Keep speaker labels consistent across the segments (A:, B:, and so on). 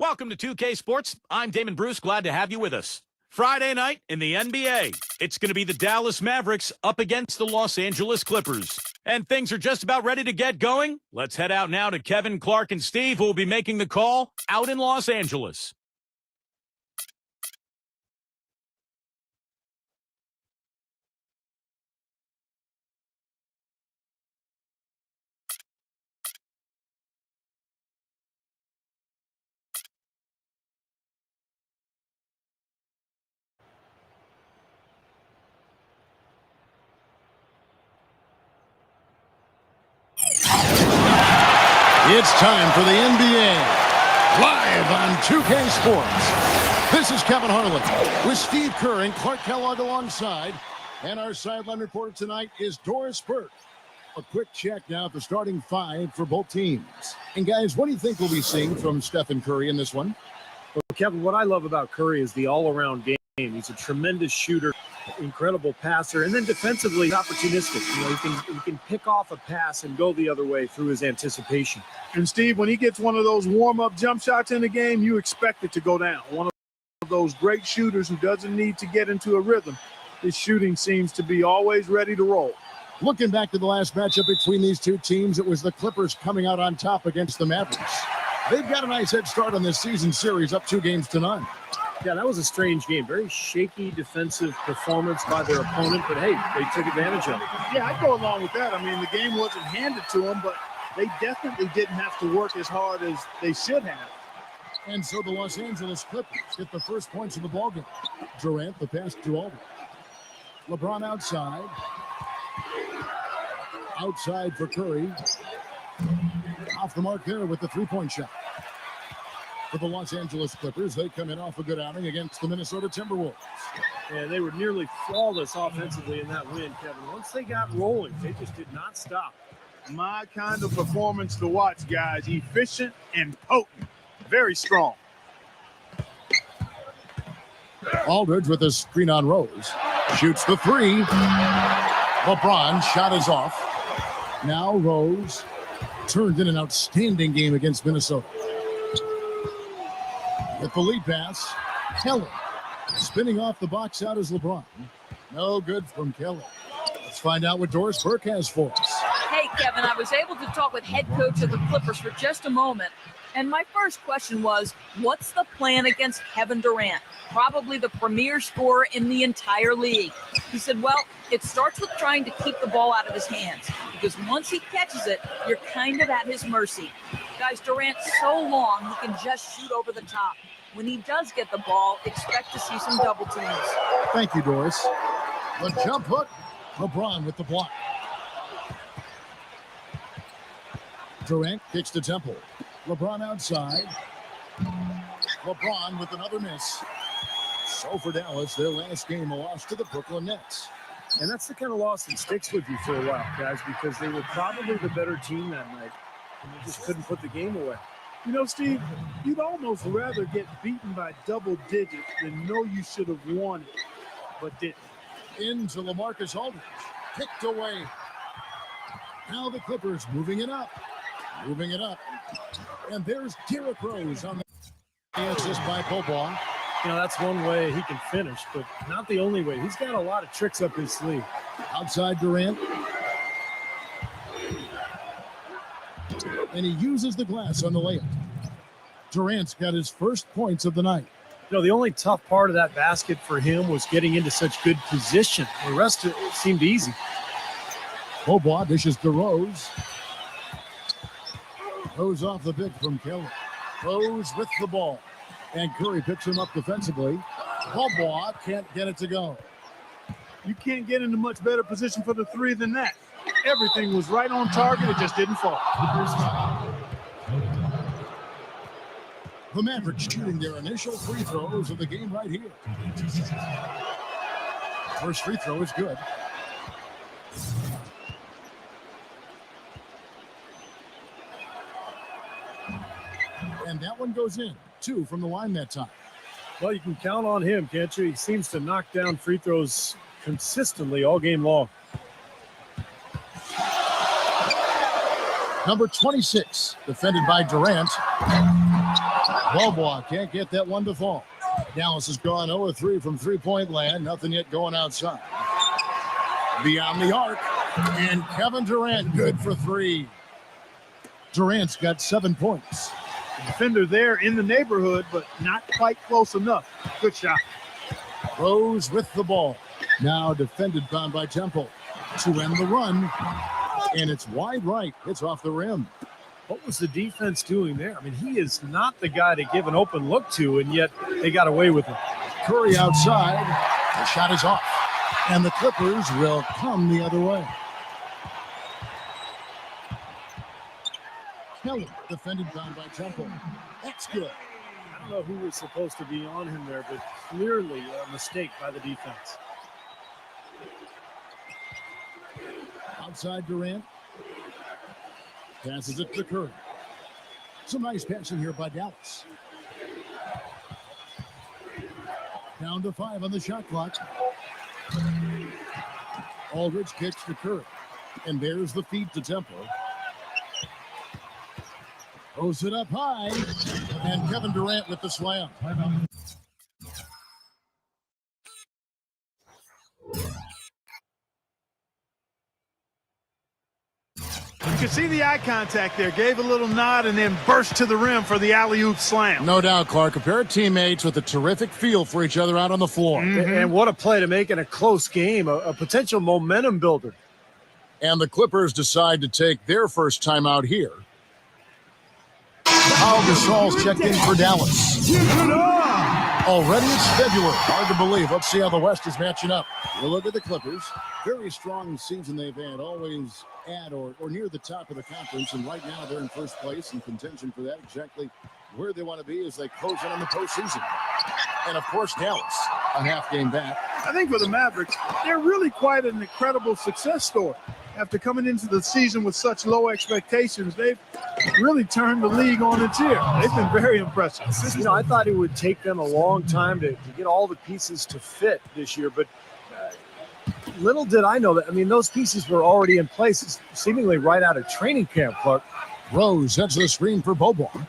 A: Welcome to 2K Sports. I'm Damon Bruce. Glad to have you with us. Friday night in the NBA. It's going to be the Dallas Mavericks up against the Los Angeles Clippers. And things are just about ready to get going. Let's head out now to Kevin, Clark, and Steve, who will be making the call out in Los Angeles.
B: It's time for the NBA, live on 2K Sports. This is Kevin Harlan with Steve Kerr and Clark Kellogg alongside. And our sideline reporter tonight is Doris Burke. A quick check now at the starting five for both teams. And guys, what do you think we'll be seeing from Stephen Curry in this one?
C: Well, Kevin, what I love about Curry is the all-around game. He's a tremendous shooter, incredible passer, and then defensively opportunistic. He can pick off a pass and go the other way through his anticipation.
D: And Steve, when he gets one of those warm-up jump shots in the game, you expect it to go down. One of those great shooters who doesn't need to get into a rhythm. His shooting seems to be always ready to roll.
B: Looking back to the last matchup between these two teams, it was the Clippers coming out on top against the Mavericks. They've got a nice head start on this season series, up 2-0.
C: Yeah, that was a strange game. Very shaky defensive performance by their opponent, but hey, they took advantage of it.
D: Yeah, I go along with that. I mean, the game wasn't handed to them, but they definitely didn't have to work as hard as they should have.
B: And so the Los Angeles Clippers get the first points of the ballgame. Durant, the pass to Aldridge. LeBron outside. Outside for Curry. Off the mark there with the three-point shot. For the Los Angeles Clippers, they come in off a good outing against the Minnesota Timberwolves.
C: And they were nearly flawless offensively in that win, Kevin. Once they got rolling, they just did not stop.
D: My kind of performance to watch, guys. Efficient and potent. Very strong.
B: Aldridge with a screen on Rose. Shoots the three. LeBron shot is off. Now Rose turned in an outstanding game against Minnesota. With the lead pass, Kelly. Spinning off the box out is LeBron. No good from Kelly. Let's find out what Doris Burke has for us.
E: Hey, Kevin, I was able to talk with head coach of the Clippers for just a moment. And my first question was, what's the plan against Kevin Durant? Probably the premier scorer in the entire league. He said, well, it starts with trying to keep the ball out of his hands, because once he catches it, you're kind of at his mercy. Guys, Durant's so long, he can just shoot over the top. When he does get the ball, expect to see some double teams.
B: Thank you, Doris. The jump hook, LeBron with the block. Durant kicks to Temple. LeBron outside. LeBron with another miss. So for Dallas, their last game, a loss to the Brooklyn Nets.
C: And that's the kind of loss that sticks with you for a while, guys, because they were probably the better team that night. And they just couldn't put the game away.
D: You know, Steve, you'd almost rather get beaten by double digits than know you should have won it, but didn't.
B: Into LaMarcus Aldridge. Kicked away. Now the Clippers moving it up. Moving it up. And there's Derrick Rose on the assist by Bobois.
C: You know, that's one way he can finish, but not the only way. He's got a lot of tricks up his sleeve.
B: Outside Durant. And he uses the glass on the layup. Durant's got his first points of the night.
C: You know, the only tough part of that basket for him was getting into such good position. The rest of it seemed easy.
B: Bobois dishes to Rose. Rose off the pick from Kelly. Rose with the ball. And Curry picks him up defensively. Bobois can't get it to go.
D: You can't get into much better position for the three than that. Everything was right on target. It just didn't fall.
B: The Mavericks shooting their initial free throws of the game right here. First free throw is good. And that one goes in. 2 from the line that time.
C: Well, you can count on him, can't you? He seems to knock down free throws consistently all game long.
B: Number 26, defended by Durant. Bobois can't get that one to fall. Dallas has gone 0-3 from three-point land. Nothing yet going outside. Beyond the arc. And Kevin Durant good for three. Durant's got 7 points.
D: Defender there in the neighborhood, but not quite close enough. Good shot.
B: Rose with the ball. Now defended by Temple to end the run. And it's wide right. It's off the rim.
C: What was the defense doing there? I mean, he is not the guy to give an open look to, and yet they got away with it.
B: Curry outside. The shot is off. And the Clippers will come the other way. Kelly defended down by Temple. That's good.
C: I don't know who was supposed to be on him there, but clearly a mistake by the defense.
B: Outside Durant. Passes it to Curry. Some nice passing here by Dallas. Down to 5 on the shot clock. Aldridge kicks to Curry. And there's the feed to Temple. Throws it up high. And Kevin Durant with the slam.
D: You can see the eye contact there. Gave a little nod and then burst to the rim for the alley-oop slam.
B: No doubt, Clark. A pair of teammates with a terrific feel for each other out on the floor.
C: And what a play to make in a close game, a potential momentum builder.
B: And the Clippers decide to take their first time out here. Pau Gasol's checked in for Dallas. Already it's February. Hard to believe. Let's see how the West is matching up. We'll look at the Clippers. Very strong season they've had. Always at or near the top of the conference. And right now they're in first place in contention for that. Exactly where they want to be as they close in on the postseason. And, of course, Dallas, a half game back.
D: I think for the Mavericks, they're really quite an incredible success story. After coming into the season with such low expectations, they've really turned the league on its ear. They've been very impressive.
C: You know, I thought it would take them a long time to get all the pieces to fit this year, but little did I know that. I mean, those pieces were already in place, seemingly right out of training camp, Clark.
B: Rose heads the screen for Bobois.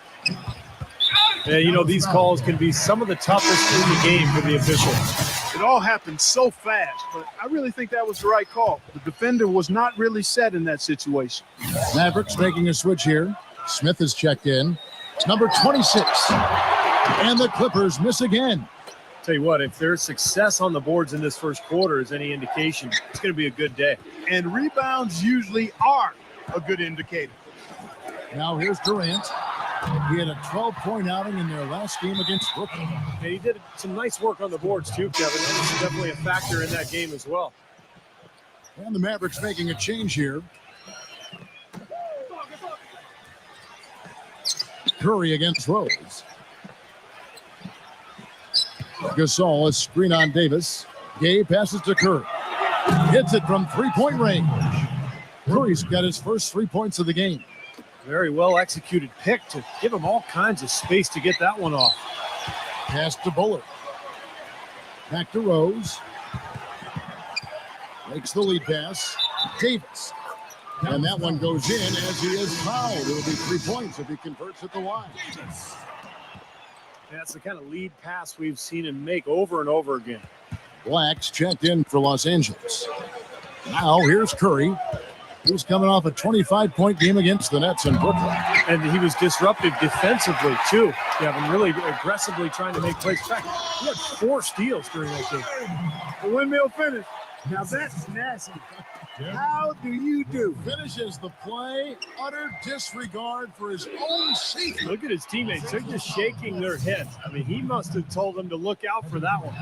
C: And, you know, these calls can be some of the toughest in the game for the officials.
D: It all happened so fast, but I really think that was the right call. The defender was not really set in that situation.
B: Mavericks making a switch here. Smith is checked in. It's number 26. And the Clippers miss again.
C: Tell you what, if there's success on the boards in this first quarter is any indication, it's going to be a good day.
D: And rebounds usually are a good indicator.
B: Now here's Durant. He had a 12-point outing in their last game against Brooklyn.
C: And he did some nice work on the boards too, Kevin. That's definitely a factor in that game as well.
B: And the Mavericks making a change here. Curry against Rose. Gasol is screen on Davis. Gay passes to Curry. Hits it from three-point range. Curry's got his first 3 points of the game.
C: Very well executed pick to give him all kinds of space to get that one off.
B: Pass to Bullard. Back to Rose. Makes the lead pass. Davis. And that one goes in as he is fouled. It'll be 3 points if he converts at the line.
C: That's the kind of lead pass we've seen him make over and over again.
B: Black's checked in for Los Angeles. Now here's Curry. He's coming off a 25-point game against the Nets in Brooklyn.
C: And he was disruptive defensively, too. Kevin, really aggressively trying to make plays. In fact, he had 4 steals during that game.
D: The windmill finish. Now that's nasty. How do you do?
B: Finishes the play, utter disregard for his own safety.
C: Look at his teammates. They're just shaking their heads. I mean, he must have told them to look out for that one.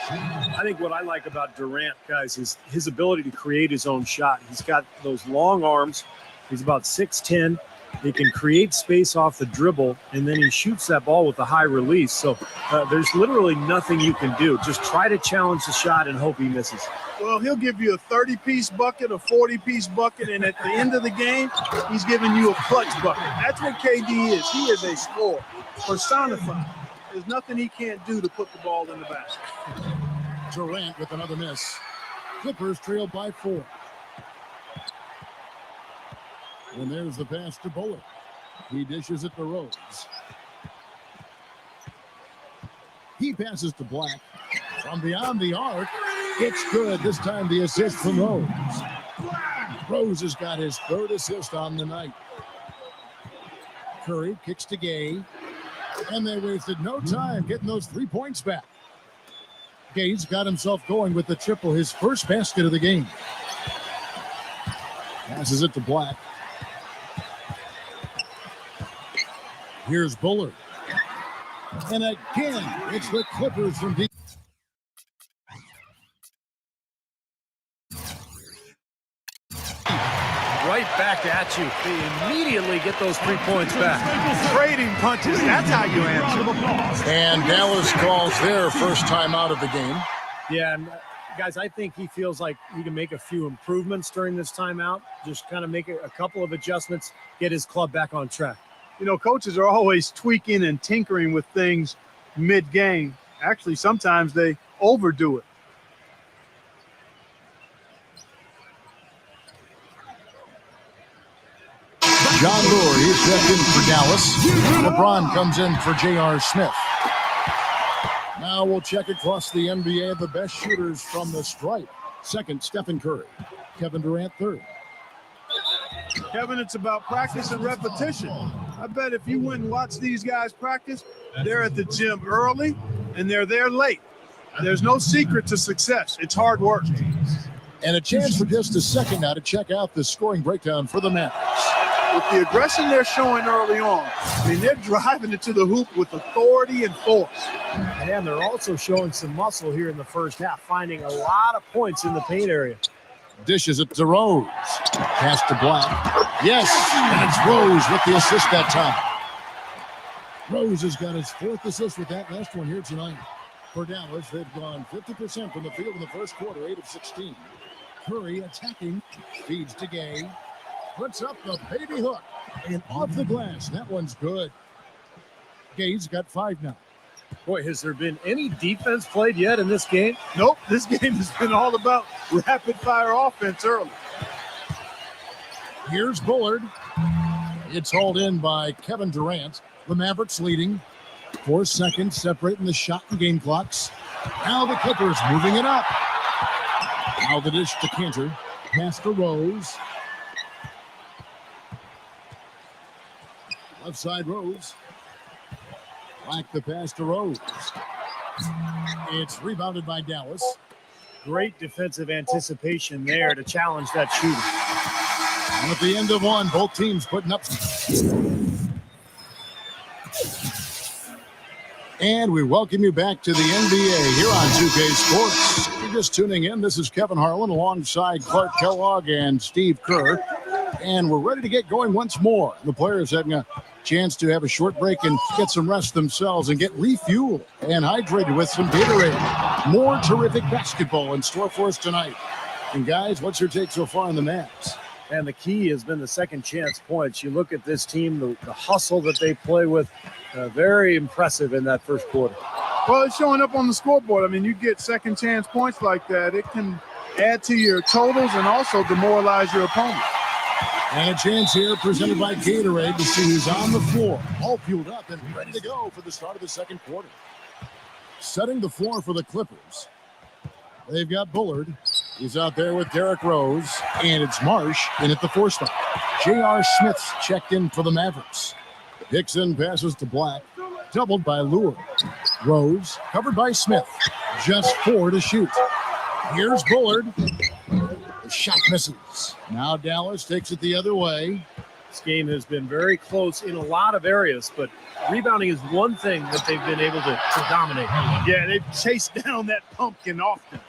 C: I think what I like about Durant, guys, is his ability to create his own shot. He's got those long arms. He's about 6'10". He can create space off the dribble, and then he shoots that ball with a high release. So there's literally nothing you can do. Just try to challenge the shot and hope he misses.
D: Well, he'll give you a 30-piece bucket, a 40-piece bucket, and at the end of the game, he's giving you a clutch bucket. That's what KD is. He is a scorer, personified. There's nothing he can't do to put the ball in the basket.
B: Durant with another miss. Clippers trail by 4. And there's the pass to Bullard. He dishes it to Rose. He passes to Black. From beyond the arc, it's good. This time the assist from Rose. Rose has got his third assist on the night. Curry kicks to Gay. And they wasted no time getting those 3 points back. Gay's got himself going with the triple, his first basket of the game. Passes it to Black. Here's Bullard. And again, it's the Clippers from deep.
C: Right back at you. They immediately get those 3 points back.
D: Trading punches. That's how you answer.
B: And Dallas calls their first time out of the game.
C: Yeah, and guys, I think he feels like he can make a few improvements during this timeout. Just kind of make a couple of adjustments, get his club back on track.
D: You know, coaches are always tweaking and tinkering with things mid-game. Actually, sometimes they overdo it.
B: John Lure, he's checked in for Dallas. LeBron comes in for J.R. Smith. Now we'll check across the NBA the best shooters from the stripe. Second, Stephen Curry. Kevin Durant, third.
D: Kevin, it's about practice and repetition. I bet if you went and watched these guys practice, they're at the gym early and they're there late. There's no secret to success. It's hard work.
B: And a chance for just a second now to check out the scoring breakdown for the Mavs.
D: With the aggression they're showing early on, I mean, they're driving it to the hoop with authority and force.
C: And they're also showing some muscle here in the first half, finding a lot of points in the paint area.
B: Dishes it to Rose. Pass to Black. Yes, and it's Rose with the assist that time. Rose has got his fourth assist with that last one here tonight. For Dallas, they've gone 50% from the field in the first quarter, 8 of 16. Curry attacking, feeds to Gay. Puts up the baby hook and off the glass. That one's good. Gay's got 5 now.
C: Boy, has there been any defense played yet in this game?
D: Nope, this game has been all about rapid-fire offense early.
B: Here's Bullard. It's hauled in by Kevin Durant. The Mavericks leading. 4 seconds separating the shot and game clocks. Now the Clippers moving it up. Now the dish to Cantor. Pass to Rose. Left side Rose. Black the pass to Rose. It's rebounded by Dallas.
C: Great defensive anticipation there to challenge that shooter.
B: And at the end of one, both teams putting up. And we welcome you back to the NBA here on 2K Sports. If you're just tuning in, this is Kevin Harlan alongside Clark Kellogg and Steve Kerr. And we're ready to get going once more. The players having a chance to have a short break and get some rest themselves and get refueled and hydrated with some Gatorade. More terrific basketball in store for us tonight. And guys, what's your take so far on the Mavs?
C: And the key has been the second chance points. You look at this team, the hustle that they play with, very impressive in that first quarter.
D: Well, it's showing up on the scoreboard. I mean, you get second chance points like that, it can add to your totals and also demoralize your opponent.
B: And a chance here presented by Gatorade to see who's on the floor, all fueled up and ready to go for the start of the second quarter. Setting the floor for the Clippers. They've got Bullard. He's out there with Derrick Rose. And it's Marsh in at the 4 spot. J.R. Smith's checked in for the Mavericks. Dixon passes to Black. Doubled by Lure. Rose covered by Smith. Just 4 to shoot. Here's Bullard. The shot misses. Now Dallas takes it the other way.
C: This game has been very close in a lot of areas, but rebounding is one thing that they've been able to dominate.
D: Yeah, they've chased down that pumpkin often.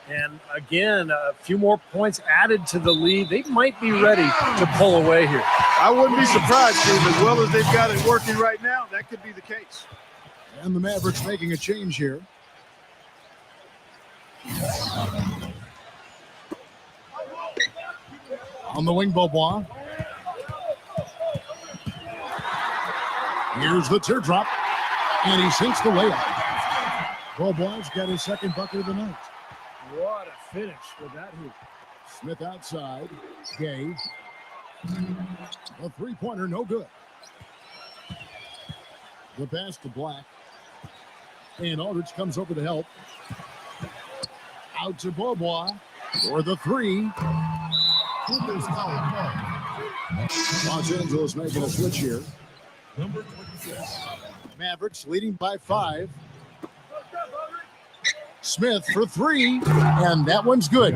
C: And again, a few more points added to the lead. They might be ready to pull away here.
D: I wouldn't be surprised, Steve. As well as they've got it working right now, that could be the case.
B: And the Mavericks making a change here. On the wing, Beaubois. Here's the teardrop. And he sinks the layup. Beaubois got his second bucket of the night.
C: What a finish with that hoop.
B: Smith outside. Gay. A three-pointer, no good. The pass to Black. And Aldridge comes over to help. Out to Beaubois for the three. Los Angeles making a switch here.
F: Number 26.
B: Mavericks leading by 5. Smith for 3, and that one's good.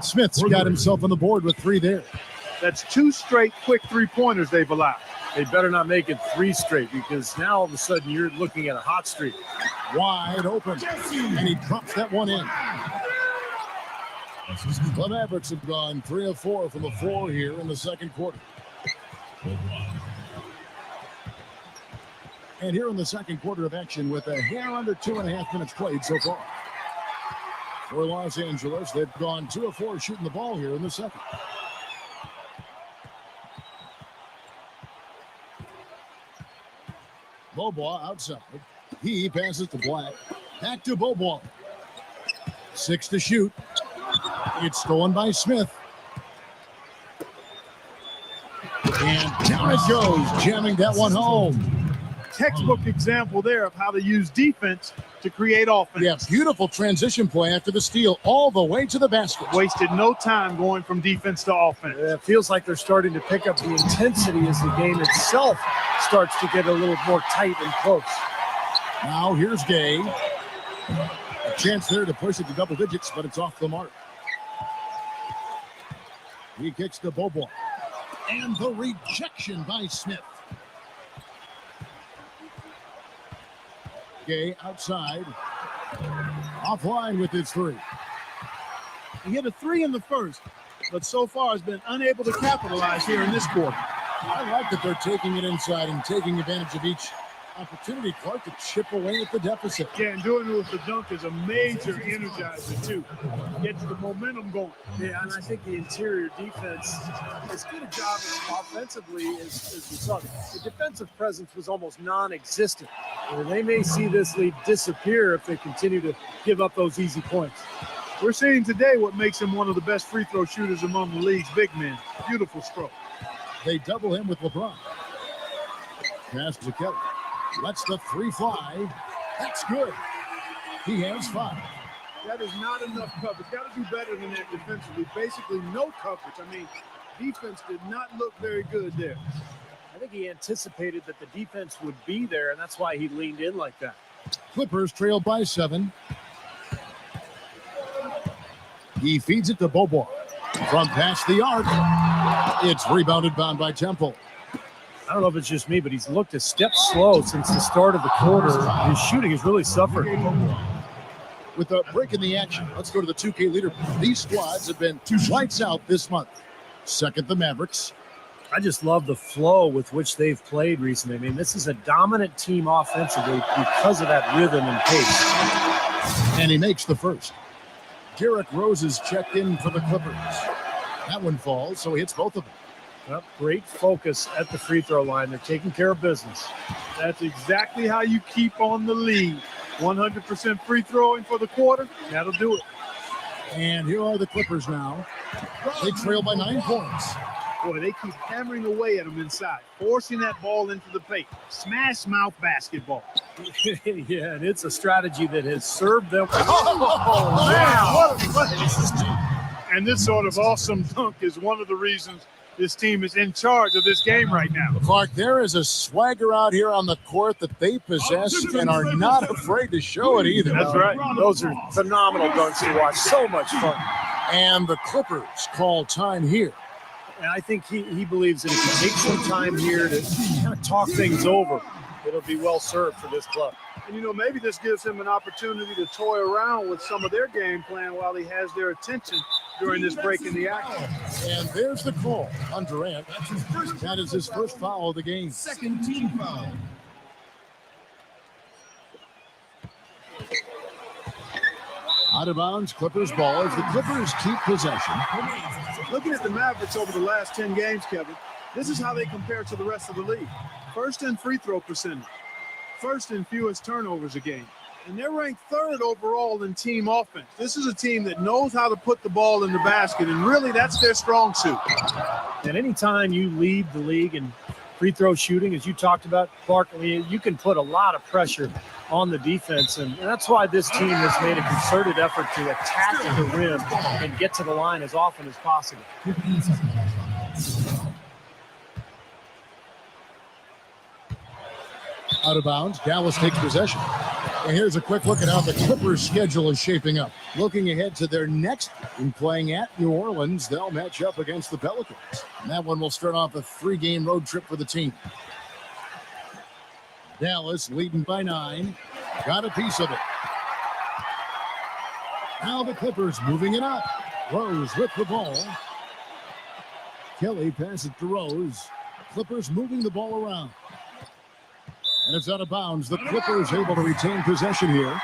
B: Smith's got himself on the board with 3 there.
D: That's 2 straight quick three-pointers they've allowed.
C: They better not make it 3 straight, because now all of a sudden you're looking at a hot streak.
B: Wide open, and he drops that one in. The Mavericks have gone 3 of 4 from the floor here in the second quarter. And here in the second quarter of action with a hair under 2.5 minutes played so far. For Los Angeles, they've gone 2 of 4 shooting the ball here in the second. Beaubois outside. He passes to Black. Back to Beaubois. 6 to shoot. It's stolen by Smith. And down it goes, jamming that one home.
D: Textbook example there of how to use defense to create offense.
B: Yeah, beautiful transition play after the steal all the way to the basket.
D: Wasted no time going from defense to offense.
C: It feels like they're starting to pick up the intensity as the game itself starts to get a little more tight and close.
B: Now here's Gay. A chance there to push it to double digits, but it's off the mark. He kicks to Beaubois. And the rejection by Smith. Gay outside. Offline with his 3.
D: He hit a 3 in the first, but so far has been unable to capitalize here in this quarter.
B: I like that they're taking it inside and taking advantage of each opportunity, Clark, to chip away at the deficit.
D: Yeah, and doing it with the dunk is a major energizer, too. Gets the momentum going.
C: Yeah, and I think the interior defense, as good a job offensively as we saw, the defensive presence was almost non-existent. They may see this lead disappear if they continue to give up those easy points.
D: We're seeing today what makes him one of the best free throw shooters among the league's big men. Beautiful stroke.
B: They double him with LeBron. Pass to Kelly. Lets the 3 fly. That's good. He has 5.
D: That is not enough coverage. Got to do better than that defensively. Basically no coverage. I mean, defense did not look very good there.
C: I think he anticipated that the defense would be there, and that's why he leaned in like that.
B: Clippers trailed by 7. He feeds it to Beaubois. From past the arc. It's rebounded, bound by Temple.
C: I don't know if it's just me, but he's looked a step slow since the start of the quarter. His shooting has really suffered.
B: With a break in the action, let's go to the 2K leader. These squads have been lights out this month. Second, the Mavericks.
C: I just love the flow with which they've played recently. I mean, this is a dominant team offensively because of that rhythm and pace.
B: And he makes the first. Derrick Rose is checked in for the Clippers. That one falls, so he hits both of them.
C: Well, great focus at the free throw line. They're taking care of business.
D: That's exactly how you keep on the lead. 100% free throwing for the quarter. That'll do it.
B: And here are the Clippers now. They trail by 9 points.
D: Boy, they keep hammering away at them inside, forcing that ball into the paint. Smash mouth basketball.
C: Yeah, and it's a strategy that has served them.
D: Oh, man, what a play. And this sort of awesome dunk is one of the reasons this team is in charge of this game right now.
B: Clark, there is a swagger out here on the court that they possess and are not afraid to show it either.
C: That's right. Those are phenomenal dunks to watch. So much fun.
B: And the Clippers call time here.
C: And I think he believes that if he takes some time here to kind of talk things over, it'll be well served for this club.
D: And, you know, maybe this gives him an opportunity to toy around with some of their game plan while he has their attention during this break in the action.
B: And there's the call on Durant. That is his first foul of the game.
F: Second team foul.
B: Out of bounds, Clippers ball as the Clippers keep possession.
D: Looking at the Mavericks over the last 10 games, Kevin, this is how they compare to the rest of the league. First in free throw percentage, first in fewest turnovers a game, and they're ranked 3rd overall in team offense. This is a team that knows how to put the ball in the basket, and really that's their strong suit.
C: And anytime you lead the league in free throw shooting, as you talked about, Clark. I mean, you can put a lot of pressure on the defense, and that's why this team has made a concerted effort to attack the rim and get to the line as often as possible.
F: 15 seconds.
B: Out of bounds, Dallas takes possession. And here's a quick look at how the Clippers' schedule is shaping up. Looking ahead to their next game, playing at New Orleans, they'll match up against the Pelicans. And that one will start off a 3-game road trip for the team. Dallas leading by 9. Got a piece of it. Now the Clippers moving it up. Rose with the ball. Kelly passes to Rose. Clippers moving the ball around. And it's out of bounds. The Clippers able to retain possession here.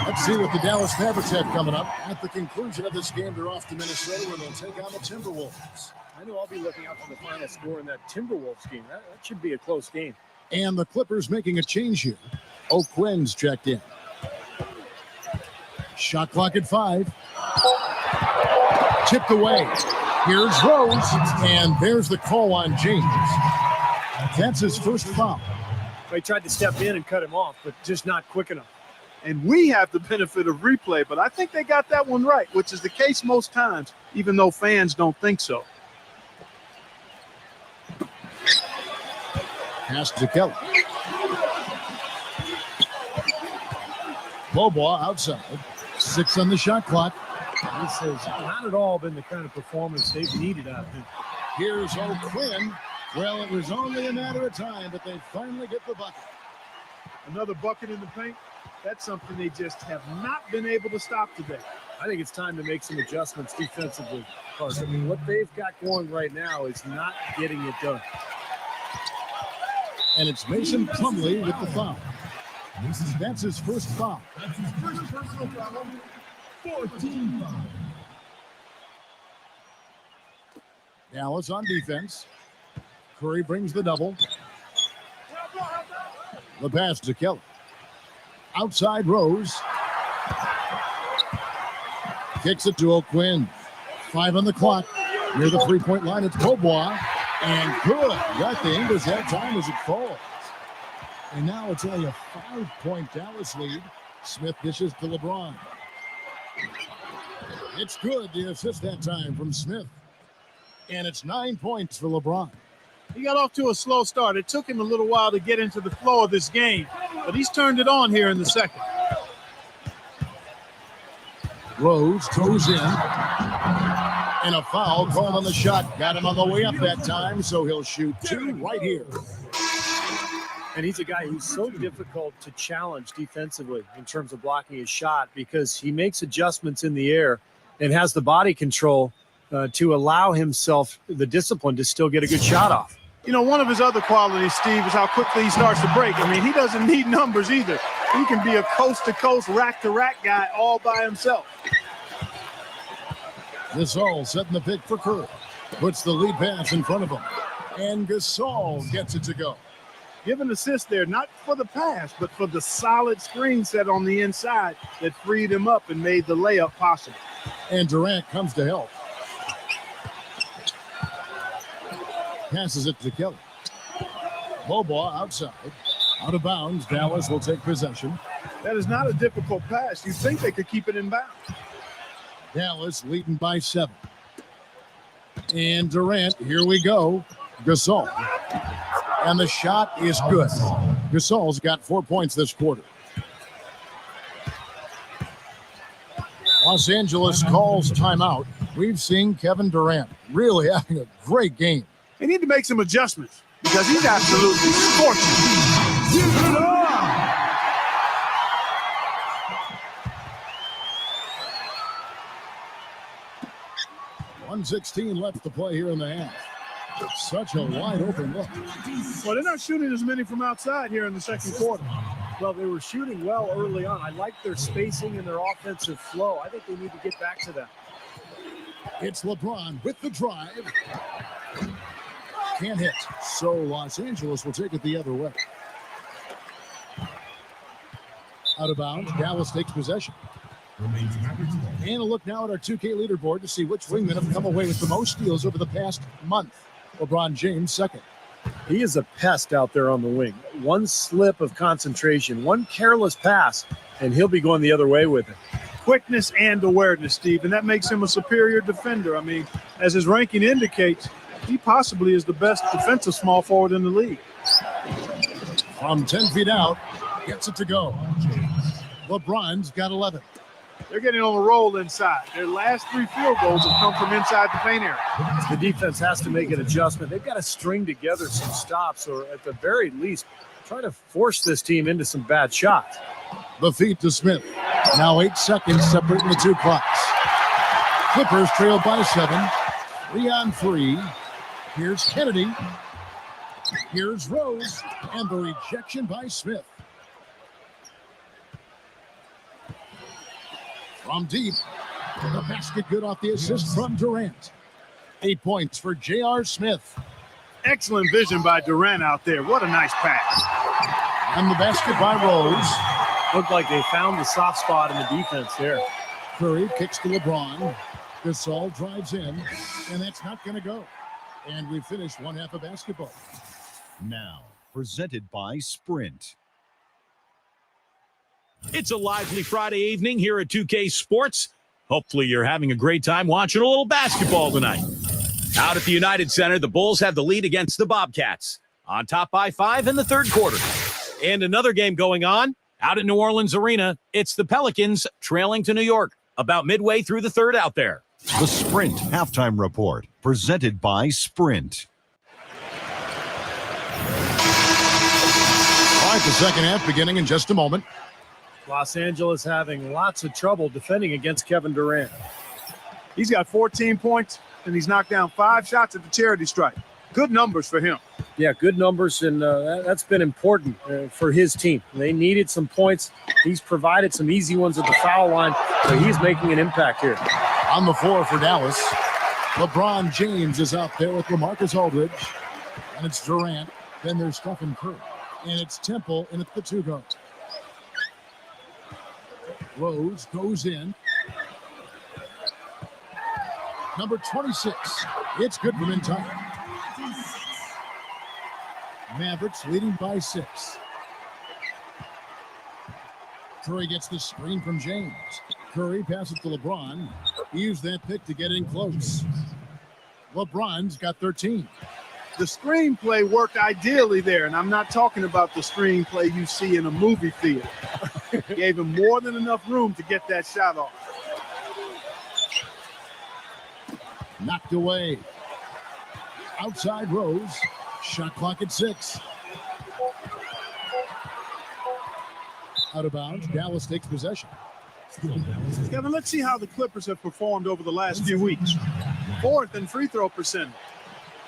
B: Let's see what the Dallas Mavericks have coming up. At the conclusion of this game, they're off to Minnesota where they'll take on the Timberwolves.
C: I know I'll be looking out for the final score in that Timberwolves game. That should be a close game.
B: And the Clippers making a change here. O'Quinn's checked in. Shot clock at 5. Chipped away. Here's Rose. And there's the call on James. That's his first foul.
C: They tried to step in and cut him off, but just not quick enough.
D: And we have the benefit of replay, but I think they got that one right, which is the case most times, even though fans don't think so.
B: Pass to Kelly. Bobois outside. 6 on the shot clock.
C: This has not at all been the kind of performance they've needed out of him.
B: Here's O'Quinn. Well, it was only a matter of time, but they finally get the bucket.
D: Another bucket in the paint. That's something they just have not been able to stop today.
C: I think it's time to make some adjustments defensively. Because, I mean, what they've got going right now is not getting it done.
B: And it's Mason Plumlee with the foul. That's his first foul.
F: That's his first personal foul. 14 foul.
B: Dallas on defense. Curry brings the double. The pass to Kelly. Outside Rose. Kicks it to O'Quinn. 5 on the clock. Near the 3-point line, it's Bobois. And good. Got the Ingles that time as it falls. And now it's only a 5-point Dallas lead. Smith dishes to LeBron. It's good. The assist that time from Smith. And it's 9 points for LeBron.
D: He got off to a slow start. It took him a little while to get into the flow of this game, but he's turned it on here in the second.
B: Rose toes in. And a foul called on the shot. Got him on the way up that time, so he'll shoot 2 right here.
C: And he's a guy who's so difficult to challenge defensively in terms of blocking his shot because he makes adjustments in the air and has the body control to allow himself the discipline to still get a good shot off.
D: You know, one of his other qualities, Steve, is how quickly he starts to break. I mean, he doesn't need numbers either. He can be a coast-to-coast, rack-to-rack guy all by himself.
B: Gasol setting the pick for Curry. Puts the lead pass in front of him. And Gasol gets it to go.
D: Give an assist there, not for the pass, but for the solid screen set on the inside that freed him up and made the layup possible.
B: And Durant comes to help. Passes it to Kelly. Bobois outside. Out of bounds. Dallas will take possession.
D: That is not a difficult pass. You'd think they could keep it in bounds.
B: Dallas leading by 7. And Durant, here we go. Gasol. And the shot is good. Gasol's got 4 points this quarter. Los Angeles calls timeout. We've seen Kevin Durant really having a great game.
D: They need to make some adjustments because he's absolutely scorching. Give it up!
B: .116 left to play here in the half. Such a wide open look.
D: Well, they're not shooting as many from outside here in the second quarter.
C: Well, they were shooting well early on. I like their spacing and their offensive flow. I think they need to get back to that.
B: It's LeBron with the drive. Can't hit. So Los Angeles will take it the other way. Out of bounds. Dallas takes possession. And a look now at our 2K leaderboard to see which wingmen have come away with the most steals over the past month. LeBron James second.
C: He is a pest out there on the wing. One slip of concentration, one careless pass, and he'll be going the other way with it.
D: Quickness and awareness, Steve, and that makes him a superior defender. I mean, as his ranking indicates, he possibly is the best defensive small forward in the league.
B: From 10 feet out, gets it to go. LeBron's got 11.
D: They're getting on a roll inside. Their last 3 field goals have come from inside the paint area.
C: The defense has to make an adjustment. They've got to string together some stops, or at the very least, try to force this team into some bad shots.
B: The feed to Smith. Now 8 seconds separating the two clocks. Clippers trail by 7. 3-on-3. Here's Kennedy. Here's Rose. And the rejection by Smith. From deep. The basket good off the assist from Durant. 8 points for J.R. Smith.
D: Excellent vision by Durant out there. What a nice pass.
B: And the basket by Rose.
C: Looked like they found the soft spot in the defense there.
B: Curry kicks to LeBron. Gasol drives in, and that's not going to go. And we finish one half of basketball.
G: Now, presented by Sprint.
A: It's a lively Friday evening here at 2K Sports. Hopefully you're having a great time watching a little basketball tonight. Out at the United Center, the Bulls have the lead against the Bobcats. On top by 5 in the third quarter. And another game going on out at New Orleans Arena. It's the Pelicans trailing to New York about midway through the third out there.
G: The Sprint Halftime Report, presented by Sprint.
B: All right, the second half beginning in just a moment.
C: Los Angeles having lots of trouble defending against Kevin Durant.
D: He's got 14 points, and he's knocked down 5 shots at the charity stripe. Good numbers for him.
C: Yeah, good numbers, and that's been important for his team. They needed some points. He's provided some easy ones at the foul line, so he's making an impact here.
B: On the floor for Dallas, LeBron James is out there with LaMarcus Aldridge, and it's Durant. Then there's Stephen Curry, and it's Temple, and it's the 2 guard. Rose goes in. Number 26. It's good from inside. Mavericks leading by 6. Curry gets the screen from James. Curry passes to LeBron. He used that pick to get in close. LeBron's got 13.
D: The screenplay worked ideally there, and I'm not talking about the screenplay you see in a movie theater. Gave him more than enough room to get that shot off.
B: Knocked away. Outside Rose. Shot clock at 6. Out of bounds. Dallas takes possession.
D: Kevin, let's see how the Clippers have performed over the last few weeks. 4th in free throw percentage,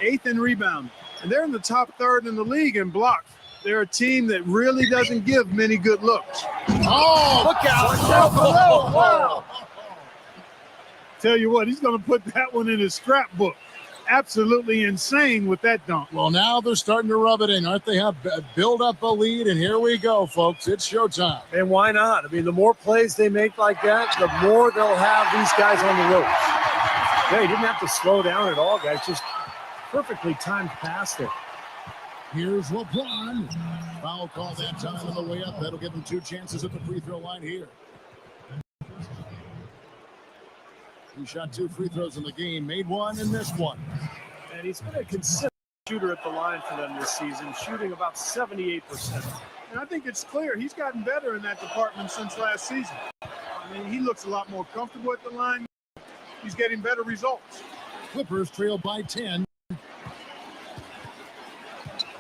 D: 8th in rebound, and they're in the top 3rd in the league in blocks. They're a team that really doesn't give many good looks.
B: Oh, look out.
D: Wow. Tell you what, he's going to put that one in his scrapbook. Absolutely insane with that dunk.
B: Well, now they're starting to rub it in, aren't they? Have build up a lead, and here we go, folks. It's showtime.
C: And why not? I mean, the more plays they make like that, the more they'll have these guys on the ropes. Yeah, he didn't have to slow down at all, guys. Just perfectly timed pass there.
B: Here's LeBron. Foul call that time on the way up. That'll give him 2 chances at the free throw line here. He shot 2 free throws in the game, made 1 and missed 1.
C: And he's been a consistent shooter at the line for them this season, shooting about 78%.
D: And I think it's clear he's gotten better in that department since last season. I mean, he looks a lot more comfortable at the line. He's getting better results.
B: Clippers trail by 10.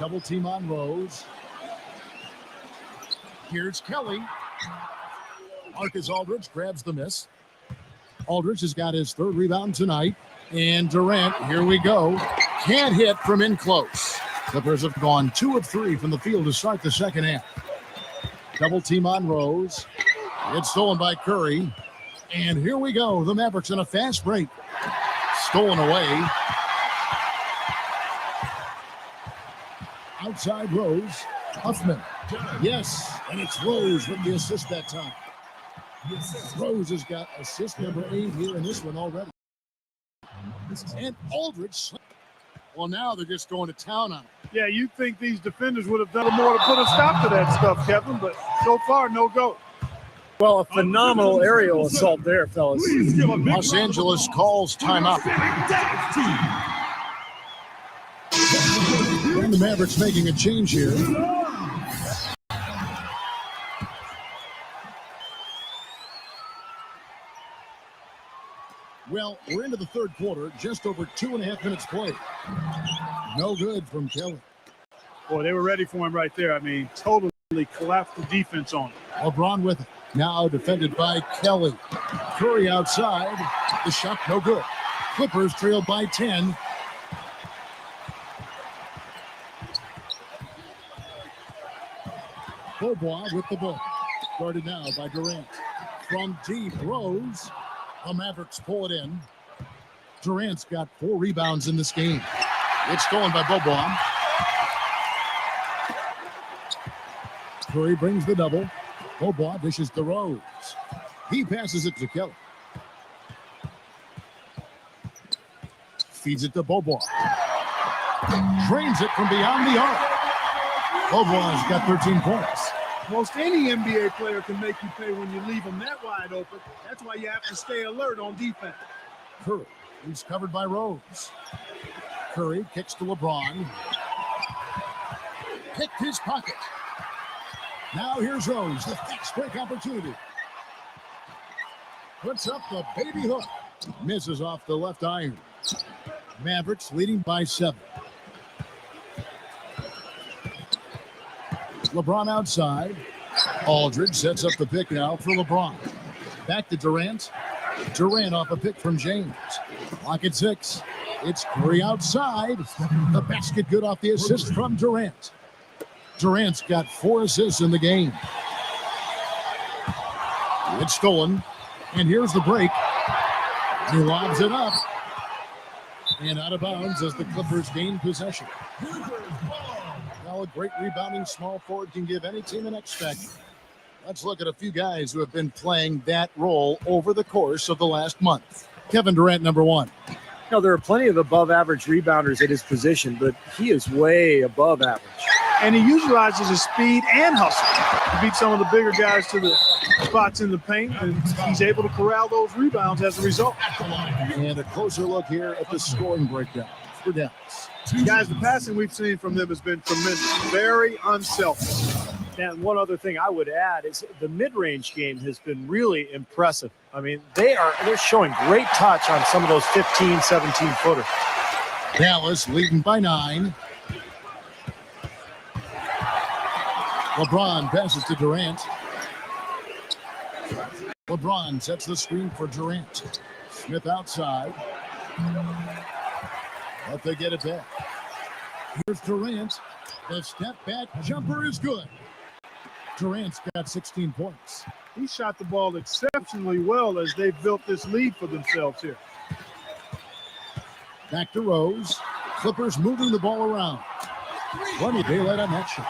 B: Double team on Rose. Here's Kelly. Marcus Aldridge grabs the miss. Aldridge has got his 3rd rebound tonight. And Durant, here we go. Can't hit from in close. Clippers have gone 2 of 3 from the field to start the second half. Double team on Rose. It's stolen by Curry. And here we go. The Mavericks in a fast break. Stolen away. Outside Rose. Huffman. Yes, and it's Rose with the assist that time. Rose has got assist number 8 here in this one already. And Aldridge. Well, now they're just going to town on him.
D: Yeah, you'd think these defenders would have done more to put a stop to that stuff, Kevin, but so far, no go.
C: Well, a phenomenal aerial assault there, fellas.
B: Los Angeles calls timeout. And the Mavericks making a change here. Well, we're into the third quarter, just over 2.5 minutes played. No good from Kelly.
D: Boy, they were ready for him right there. I mean, totally collapsed the defense on him.
B: LeBron with it. Now defended by Kelly. Curry outside. The shot no good. Clippers trailed by 10. Bobois with the ball. Guarded now by Durant. From deep, Rose. The Mavericks pull it in. Durant's got 4 rebounds in this game. It's stolen by Bobois. Curry brings the double. Bobois dishes to Rose. He passes it to Kelly. Feeds it to Bobois. Drains it from beyond the arc. Bobois got 13 points.
D: Most any NBA player can make you pay when you leave them that wide open. That's why you have to stay alert on defense.
B: Curry, he's covered by Rose. Curry kicks to LeBron. Picked his pocket. Now here's Rose, the fast break opportunity. Puts up the baby hook. Misses off the left iron. Mavericks leading by 7. LeBron outside. Aldridge sets up the pick now for LeBron. Back to Durant. Durant off a pick from James. Lock at 6. It's Curry outside. The basket good off the assist from Durant. Durant's got 4 assists in the game. It's stolen. And here's the break. He lobs it up. And out of bounds as the Clippers gain possession. Well, a great rebounding small forward can give any team an X factor. Let's look at a few guys who have been playing that role over the course of the last month. Kevin Durant, number 1.
C: Now, there are plenty of above-average rebounders at his position, but he is way above average.
D: And he utilizes his speed and hustle to beat some of the bigger guys to the spots in the paint, and he's able to corral those rebounds as a result.
B: And a closer look here at the scoring breakdown for Dallas.
D: Guys, the passing we've seen from them has been tremendous. Very unselfish.
C: And one other thing I would add is the mid-range game has been really impressive. I mean, they're showing great touch on some of those 15, 17-footers.
B: Dallas leading by 9. LeBron passes to Durant. LeBron sets the screen for Durant. Smith outside. But they get it back. Here's Durant. The step back jumper is good. Durant's got 16 points.
D: He shot the ball exceptionally well as they've built this lead for themselves here.
B: Back to Rose. Clippers moving the ball around. Plenty of daylight on that shot.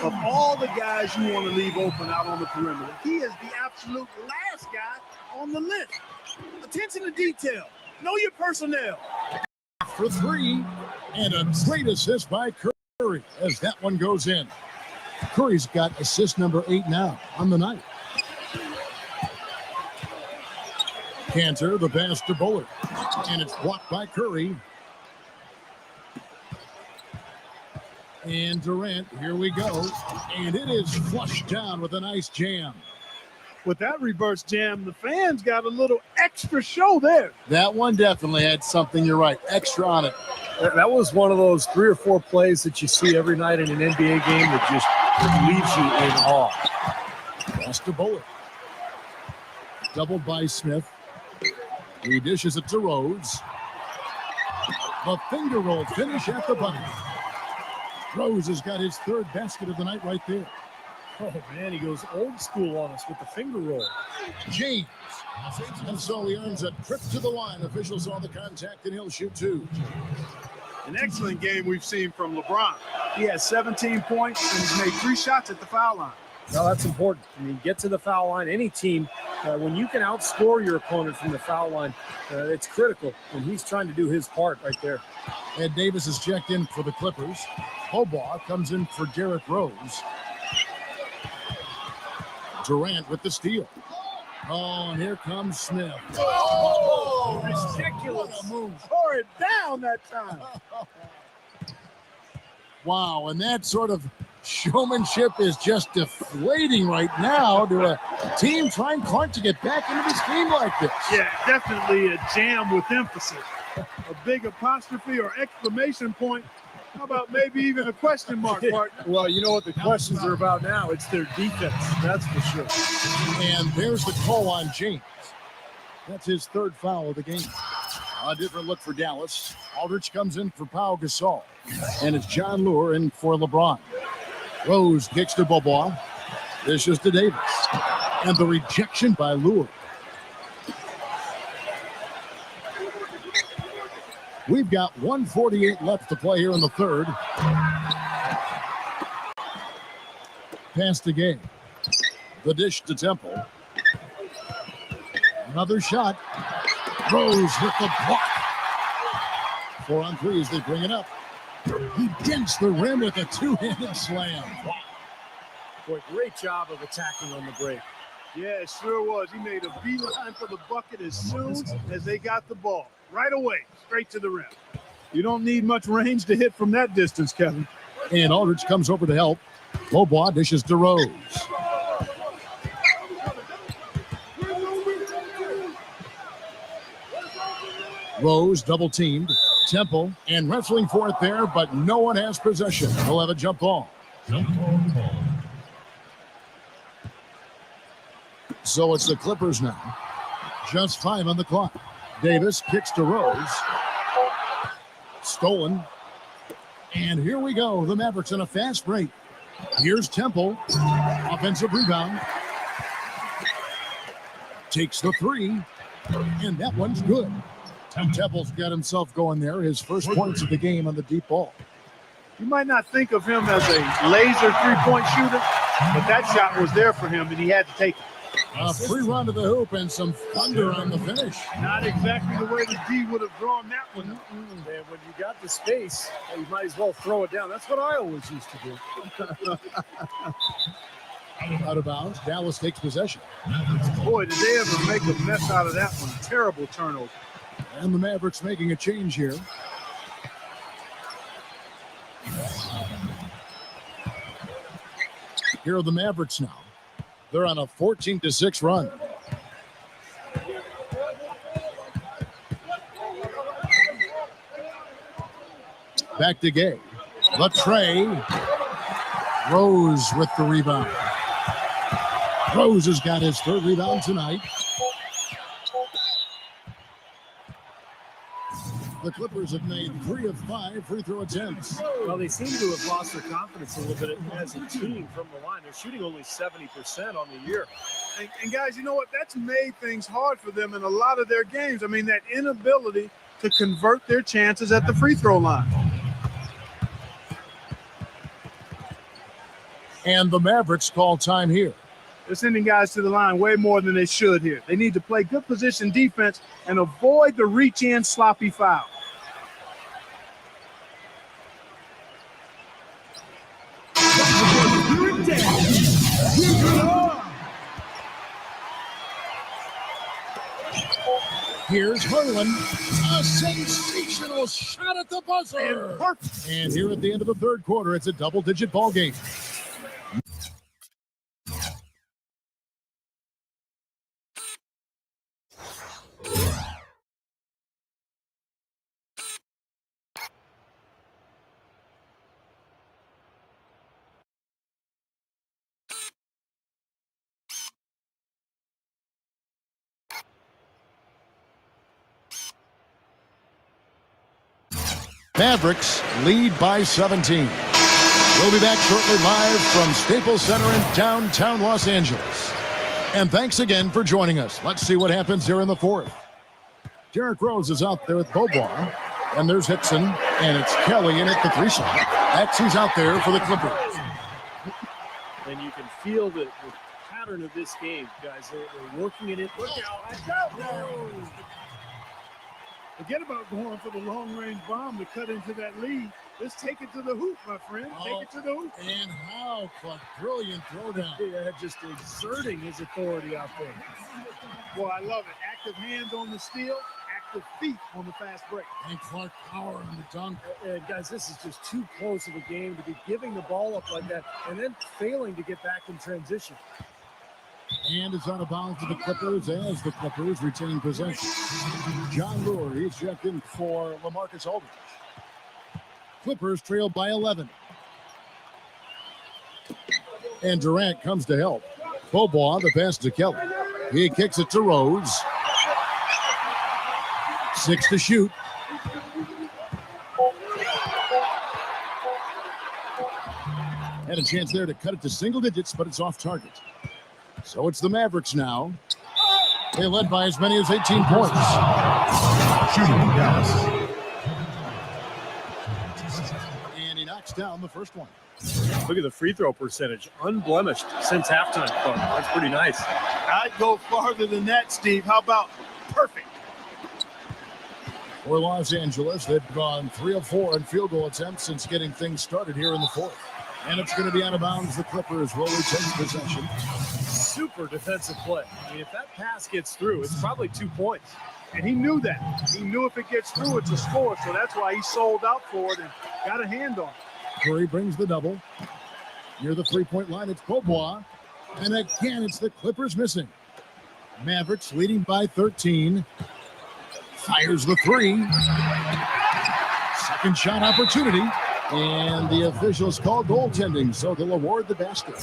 D: Of all the guys you want to leave open out on the perimeter, he is the absolute last guy on the list. Attention to detail. Know your personnel.
B: For 3, and a great assist by Curry as that one goes in. Curry's got assist number 8 now on the night. Cantor, the pass to Bullard, and it's blocked by Curry. And Durant, here we go, and it is flushed down with a nice jam.
D: With that reverse jam, the fans got a little extra show there.
B: That one definitely had something, you're right, extra on it.
C: That was one of those 3 or 4 plays that you see every night in an NBA game that just leaves you in awe.
B: Pass to Bullard. Doubled by Smith. He dishes it to Rose. The finger roll finish at the button. Rose has got his 3rd basket of the night right there.
C: Oh, man, he goes old school on us with the finger roll.
B: James. And so he earns a trip to the line. Officials saw the contact, and he'll shoot 2.
D: An excellent game we've seen from LeBron. He has 17 points and he's made 3 shots at the foul line.
C: Well, that's important. I mean, get to the foul line. Any team When you can outscore your opponent from the foul line, it's critical, and he's trying to do his part right there.
B: Ed Davis is checked in for the Clippers. Hobaugh comes in for Derrick Rose. Durant with the steal. Oh, and here comes Smith.
D: Oh, ridiculous move. Tore it down that time.
B: Wow, and that sort of showmanship is just deflating right now to a team trying Clark to get back into this game like this.
D: Yeah, definitely a jam with emphasis. A big apostrophe or exclamation point. How about maybe even a question mark, partner?
C: Well, you know what the questions are about now. It's their defense, that's for sure.
B: And there's the call on James. That's his third foul of the game. A different look for Dallas. Aldridge comes in for Pau Gasol. And it's John Lure in for LeBron. Rose kicks to Bobois. This is to Davis. And the rejection by Lure. We've got 1:48 left to play here in the third. Pass to Gay. The dish to Temple. Another shot. Rose with the block. 4 on 3 as they bring it up. He dents the rim with a two-handed slam. Wow.
C: Boy, great job of attacking on the break.
D: Yeah, it sure was. He made a beeline for the bucket as soon as they got the ball. Right away, straight to the rim. You don't need much range to hit from that distance, Kevin.
B: And Aldridge comes over to help. Bobois dishes to Rose. Rose double teamed. Temple and wrestling for it there, but no one has possession. He'll have a jump ball. So it's the Clippers now. Just 5 on the clock. Davis kicks to Rose. Stolen. And here we go. The Mavericks in a fast break. Here's Temple. Offensive rebound. Takes the 3. And that one's good. Temple's got himself going there. His first points of the game on the deep ball.
D: You might not think of him as a laser three-point shooter, but that shot was there for him, and he had to take it.
B: A free run to the hoop and some thunder on the finish.
D: Not exactly the way the D would have drawn that one.
C: And when you got the space, you might as well throw it down. That's what I always used to do.
B: Out of bounds. Dallas takes possession.
D: Boy, did they ever make a mess out of that one. Terrible turnover.
B: And the Mavericks making a change here. Here are the Mavericks now. They're on a 14-6 run. Back to Gay. Latre. Rose with the rebound. Rose has got his third rebound tonight. The Clippers have made 3 of 5 free throw attempts.
C: Well, they seem to have lost their confidence a little bit as a team from the line. They're shooting only 70% on the year.
D: And guys, you know what? That's made things hard for them in a lot of their games. I mean, that inability to convert their chances at the free throw line.
B: And the Mavericks call time here.
D: They're sending guys to the line way more than they should here. They need to play good position defense and avoid the reach-in sloppy foul.
B: Here's Harlan. A sensational shot at the buzzer. And here at the end of the third quarter, it's a double-digit ball game. Mavericks lead by 17. We'll be back shortly live from Staples Center in downtown Los Angeles. And thanks again for joining us. Let's see what happens here in the fourth. Derrick Rose is out there with Bobois. And there's Hickson. And it's Kelly in at the 3 shot. That's who's out there for the Clippers.
C: And you can feel the pattern of this game, guys. They're working it in. Look out.
D: Forget about going for the long-range bomb to cut into that lead. Let's take it to the hoop, my friend. Take it to the hoop.
B: And how Clark, brilliant throwdown.
C: Yeah, just exerting his authority out there.
D: Boy, I love it. Active hands on the steal, active feet on the fast break.
B: And Clark power on the dunk.
C: Guys, this is just too close of a game to be giving the ball up like that and then failing to get back in transition.
B: And it's out of bounds to the Clippers as the Clippers retain possession. John Brewer, he's checked in for LaMarcus Aldridge. Clippers trail by 11. And Durant comes to help. Bobois, the pass to Kelly. He kicks it to Rose. 6 to shoot. Had a chance there to cut it to single digits, but it's off target. So it's the Mavericks now. They led by as many as 18 points. Shooting Dallas. And he knocks down the first one.
C: Look at the free throw percentage. Unblemished since halftime. That's pretty nice.
D: I'd go farther than that, Steve. How about perfect?
B: For Los Angeles, they've gone 3 of 4 in field goal attempts since getting things started here in the fourth. And it's going to be out of bounds. The Clippers will retain possession.
C: Super defensive play. I mean, if that pass gets through, it's probably 2 points.
D: And he knew that. He knew if it gets through, it's a score. So that's why he sold out for it and got a hand on it.
B: Curry brings the double. Near the three-point line, it's Bobois. And again, it's the Clippers missing. Mavericks leading by 13. Fires the three. Second shot opportunity. And the officials call goaltending, so they'll award the basket.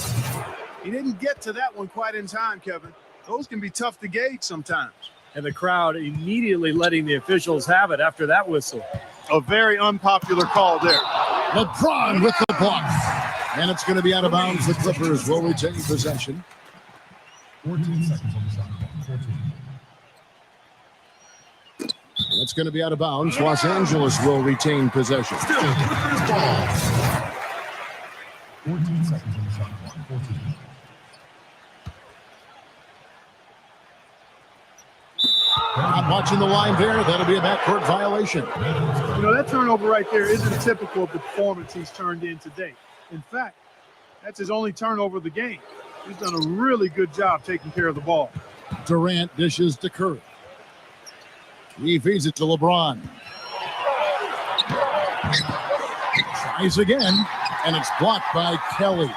D: He didn't get to that one quite in time, Kevin. Those can be tough to gauge sometimes.
C: And the crowd immediately letting the officials have it after that whistle.
D: A very unpopular call there.
B: LeBron with the block. And it's going to be out of bounds. The Clippers will retain possession.
F: 14 seconds on the shot clock. 14.
B: That's going to be out of bounds. Los Angeles will retain possession.
F: Still Clippers ball. 14 seconds on the shot clock. 14.
B: I'm watching the line there. That'll be a backcourt violation.
D: You know, that turnover right there isn't typical of the performance he's turned in today. In fact, that's his only turnover of the game. He's done a really good job taking care of the ball.
B: Durant dishes to Curry. He feeds it to LeBron. Tries again, and it's blocked by Kelly.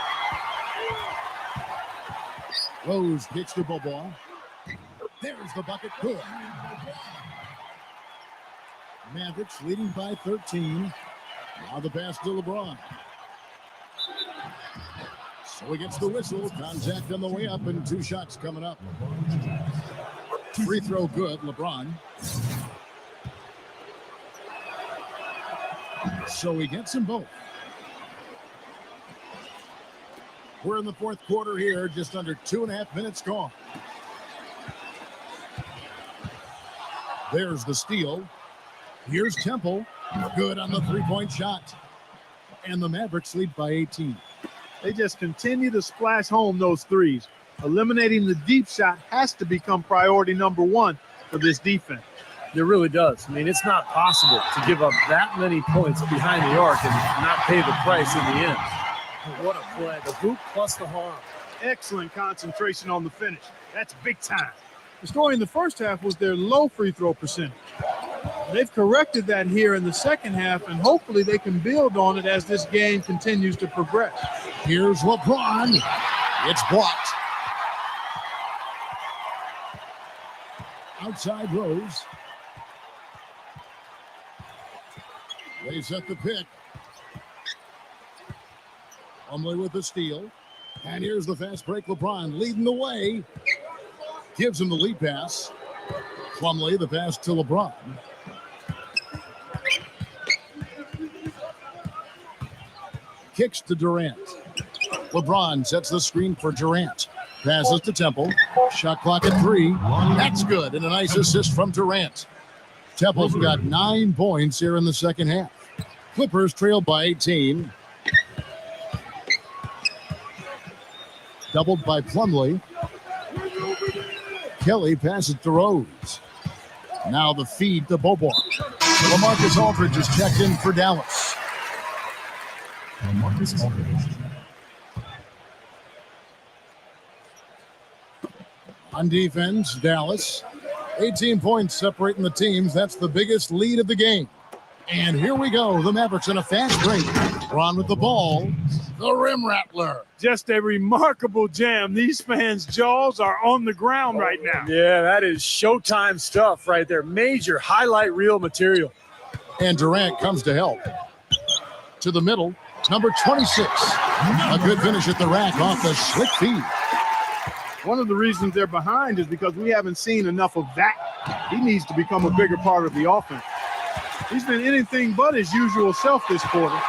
B: Rose kicks to Bobois. There's the bucket. Good. Mavericks leading by 13. Now the pass to LeBron. So he gets the whistle. Contact on the way up, and 2 shots coming up. Free throw good, LeBron. So he gets them both. We're in the fourth quarter here, just under 2.5 minutes gone. There's the steal. Here's Temple. Good on the three-point shot. And the Mavericks lead by 18.
D: They just continue to splash home those threes. Eliminating the deep shot has to become priority number 1 for this defense.
C: It really does. I mean, it's not possible to give up that many points behind the arc and not pay the price in the end. What a play. The boot plus the harm.
D: Excellent concentration on the finish. That's big time. The story in the first half was their low free throw percentage. They've corrected that here in the second half, and hopefully they can build on it as this game continues to progress.
B: Here's LeBron. It's blocked. Outside Rose. They set the pick. Plumlee with the steal. And here's the fast break. LeBron leading the way. Gives him the lead pass. Plumlee, the pass to LeBron. Kicks to Durant. LeBron sets the screen for Durant. Passes to Temple. Shot clock at 3. That's good. And a nice assist from Durant. Temple's got 9 points here in the second half. Clippers trail by 18. Doubled by Plumlee. Kelly passes to Rose. Now the feed to Bobo. LaMarcus Aldridge is checked in for Dallas.
F: LaMarcus Aldridge.
B: On defense, Dallas. 18 points separating the teams. That's the biggest lead of the game. And here we go. The Mavericks in a fast break. Ron with the ball. The rim rattler.
D: Just a remarkable jam. These fans' jaws are on the ground right now.
C: Yeah, that is Showtime stuff right there. Major highlight reel material.
B: And Durant comes to help. To the middle, number 26. A good finish at the rack off the slick feed.
D: One of the reasons they're behind is because we haven't seen enough of that. He needs to become a bigger part of the offense. He's been anything but his usual self this quarter.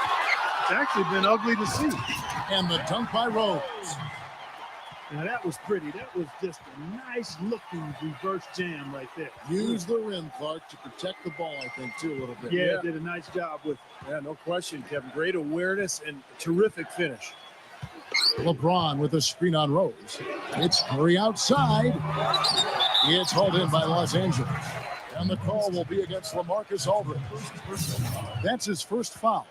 D: It's actually been ugly to see.
B: And the dunk by Rose.
D: Now that was pretty. That was just a nice looking reverse jam right there.
B: Use the rim, Clark, to protect the ball, I think, too, a little bit.
D: Yeah, did a nice job with it.
C: Yeah, no question, Kevin. Great awareness and terrific finish.
B: LeBron with a screen on Rose. It's Curry outside. It's hauled in by Los Angeles. And the call will be against LaMarcus Aldridge. That's his first foul.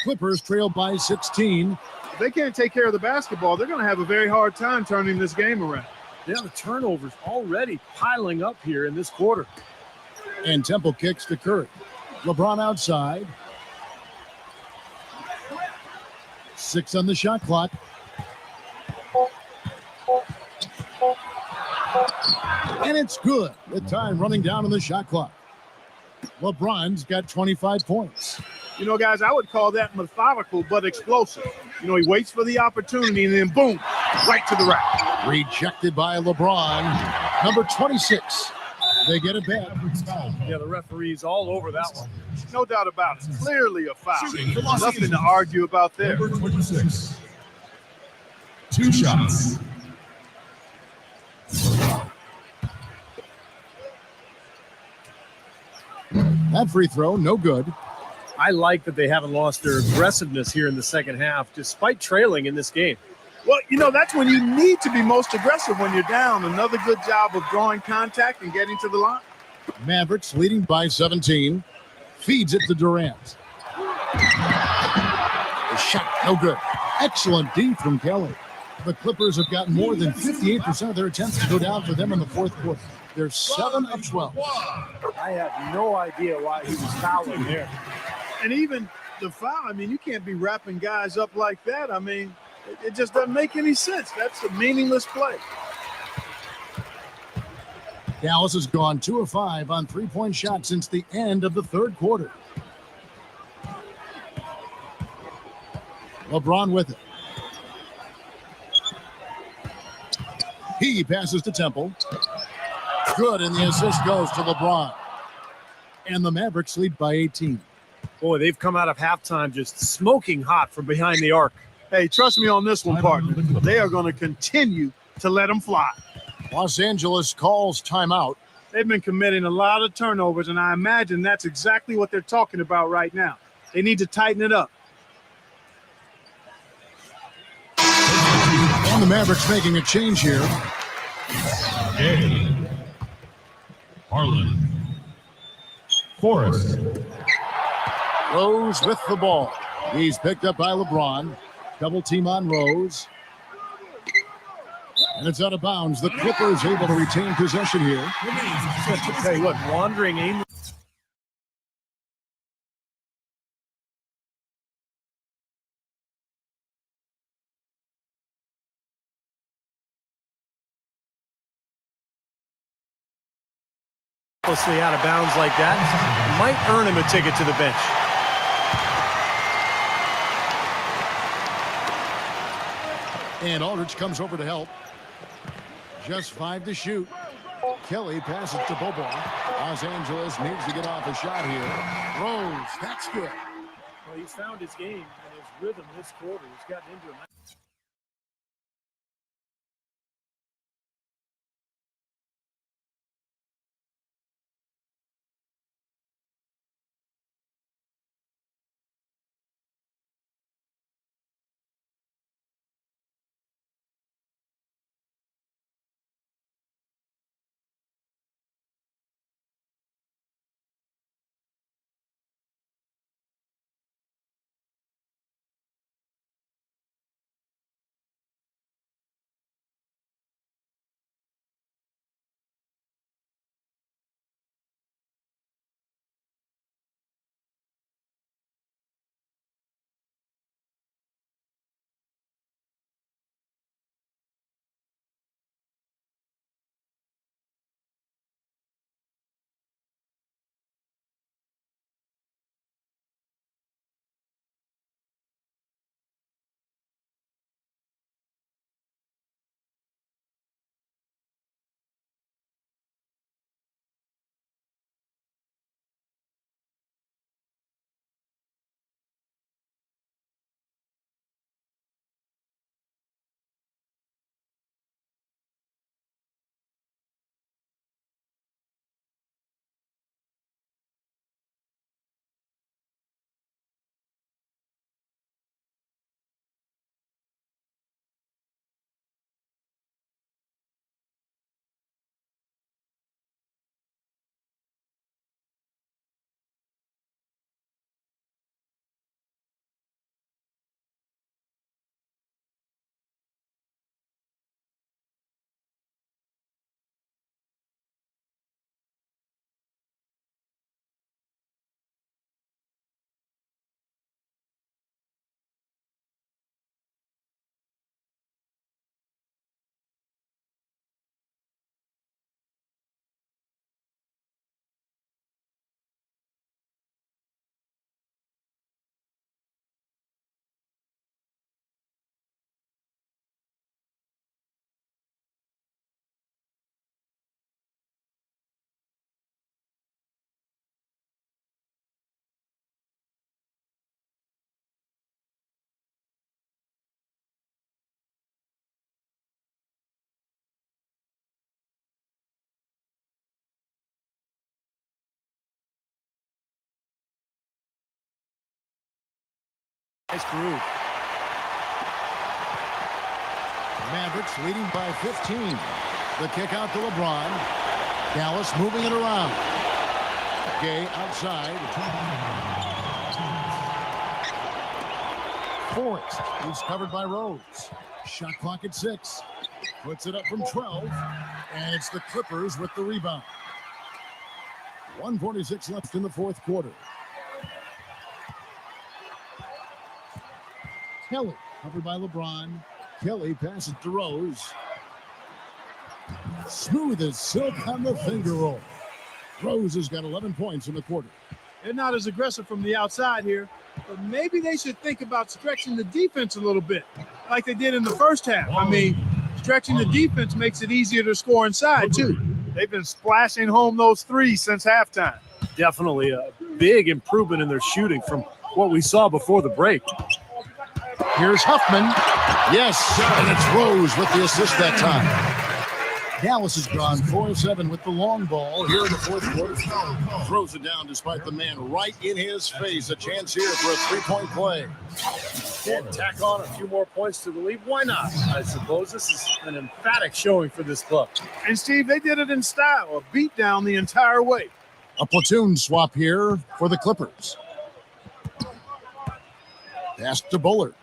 B: Clippers trail by 16.
D: If they can't take care of the basketball, they're going to have a very hard time turning this game around.
C: Yeah, the turnovers already piling up here in this quarter.
B: And Temple kicks to Curry. LeBron outside. 6 on the shot clock. And it's good with time running down on the shot clock. LeBron's got 25 points.
D: You know, guys, I would call that methodical but explosive. You know, he waits for the opportunity and then boom, right to the rack.
B: Rejected by LeBron. Number 26. They get it back.
C: Yeah, the referee's all over that one.
D: No doubt about it. Clearly a foul. Nothing to argue about there.
F: Number 26. 2 shots.
B: That free throw, no good.
C: I like that they haven't lost their aggressiveness here in the second half, despite trailing in this game.
D: Well, you know, that's when you need to be most aggressive when you're down. Another good job of drawing contact and getting to the line.
B: Mavericks leading by 17. Feeds it to Durant. The shot, no good. Excellent D from Kelly. The Clippers have gotten more than 58% of their attempts to go down for them in the fourth quarter. They're 7 of 12.
C: I have no idea why he was fouling there.
D: And even the foul, I mean, you can't be wrapping guys up like that. I mean, it just doesn't make any sense. That's a meaningless play.
B: Dallas has gone 2 of 5 on three-point shots since the end of the third quarter. LeBron with it. He passes to Temple. Good, and the assist goes to LeBron. And the Mavericks lead by 18.
C: Boy, they've come out of halftime just smoking hot from behind the arc.
D: Hey, trust me on this one, partner. They are going to continue to let them fly.
B: Los Angeles calls timeout.
D: They've been committing a lot of turnovers, and I imagine that's exactly what they're talking about right now. They need to tighten it up.
B: And the Mavericks making a change here.
F: Gay. Harlan. Forrest.
B: Rose with the ball. He's picked up by LeBron. Double team on Rose. And it's out of bounds. The Clippers able to retain possession here.
C: Hey, look, wandering aimlessly. Out of bounds like that might earn him a ticket to the bench.
B: And Aldridge comes over to help. Just 5 to shoot. Kelly passes to Bobo. Los Angeles needs to get off a shot here. Rose, that's good.
C: Well, he's found his game and his rhythm this quarter. He's gotten into it. groove.
B: Mavericks leading by 15. The kick out to LeBron. Dallas moving it around. Gay outside. Forrest, who's covered by Rose. Shot clock at 6. Puts it up from 12. And it's the Clippers with the rebound. 1:46 left in the fourth quarter. Kelly, covered by LeBron. Kelly passes to Rose. Smooth as silk on the finger roll. Rose has got 11 points in the quarter.
D: They're not as aggressive from the outside here, but maybe they should think about stretching the defense a little bit, like they did in the first half. I mean, stretching the defense makes it easier to score inside, too. They've been splashing home those threes since halftime.
C: Definitely a big improvement in their shooting from what we saw before the break.
B: Here's Huffman. Yes, and it's Rose with the assist that time. Dallas has gone 4-7 with the long ball here in the fourth quarter. Throws it down despite the man right in his face. A chance here for a three-point play.
C: And tack on a few more points to the lead. Why not? I suppose this is an emphatic showing for this club.
D: And, Steve, they did it in style, a beat down the entire way.
B: A platoon swap here for the Clippers. Pass to Bullard.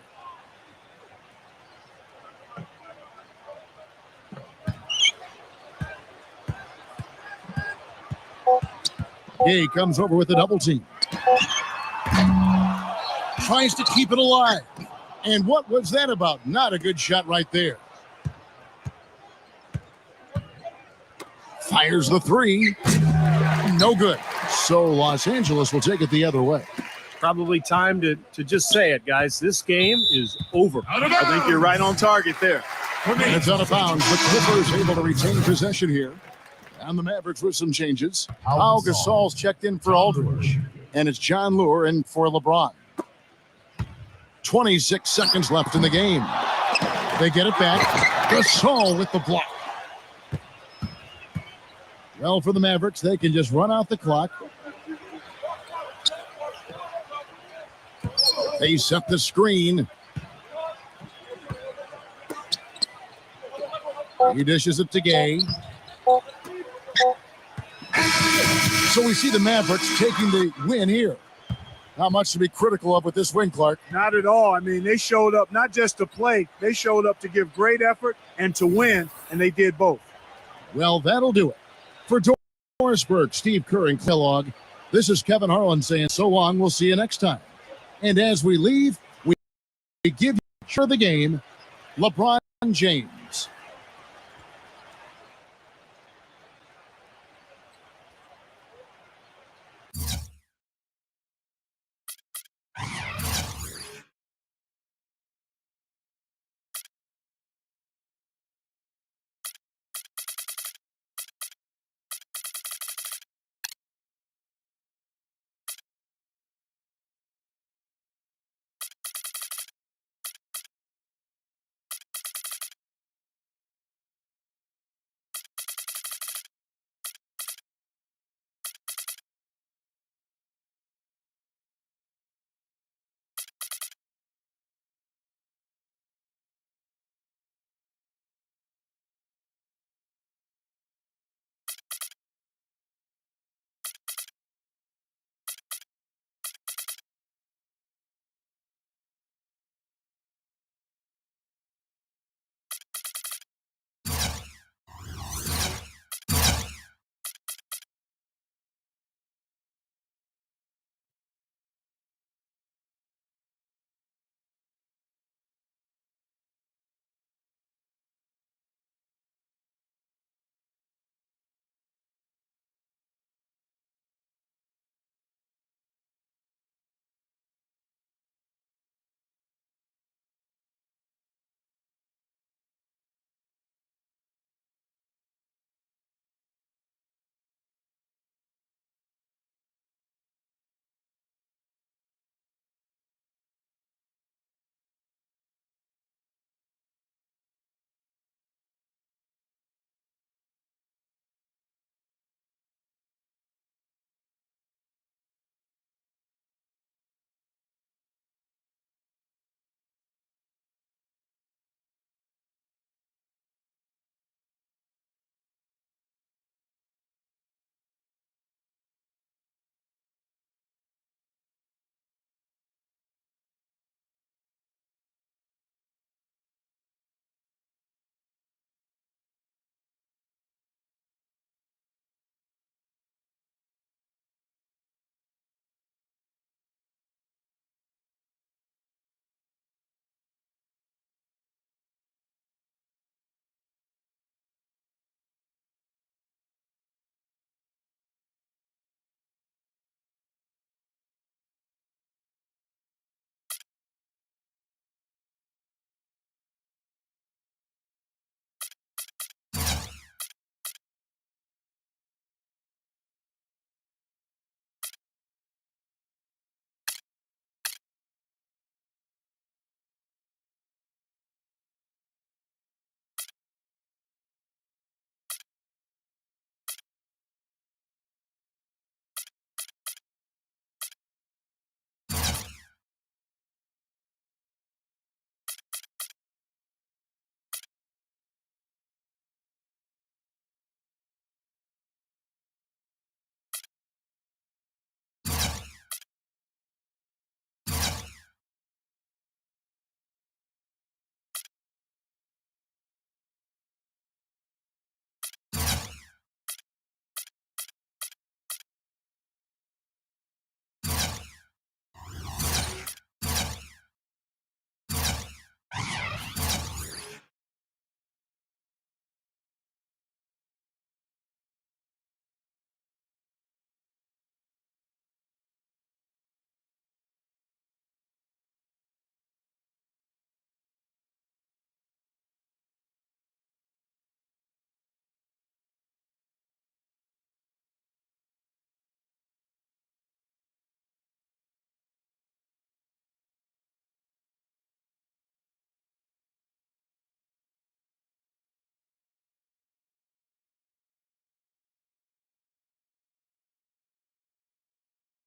B: Gay comes over with a double team. Tries to keep it alive. And what was that about? Not a good shot right there. Fires the three. No good. So Los Angeles will take it the other way.
C: Probably time to just say it, guys. This game is over.
D: I think you're right on target there.
B: And it's out of bounds. The Clippers able to retain possession here. And the Mavericks with some changes. Pau Gasol's checked in for Aldridge. And it's John Lure in for LeBron. 26 seconds left in the game. They get it back. Gasol with the block. Well, for the Mavericks, they can just run out the clock. They set the screen. He dishes it to Gay. So we see the Mavericks taking the win here. Not much to be critical of with this win, Clark.
D: Not at all. I mean, they showed up not just to play, they showed up to give great effort and to win, and they did both.
B: Well, that'll do it. For Dorisburg, Steve Kerr, and Kellogg, this is Kevin Harlan saying so long. We'll see you next time. And as we leave, we give you the game, LeBron James.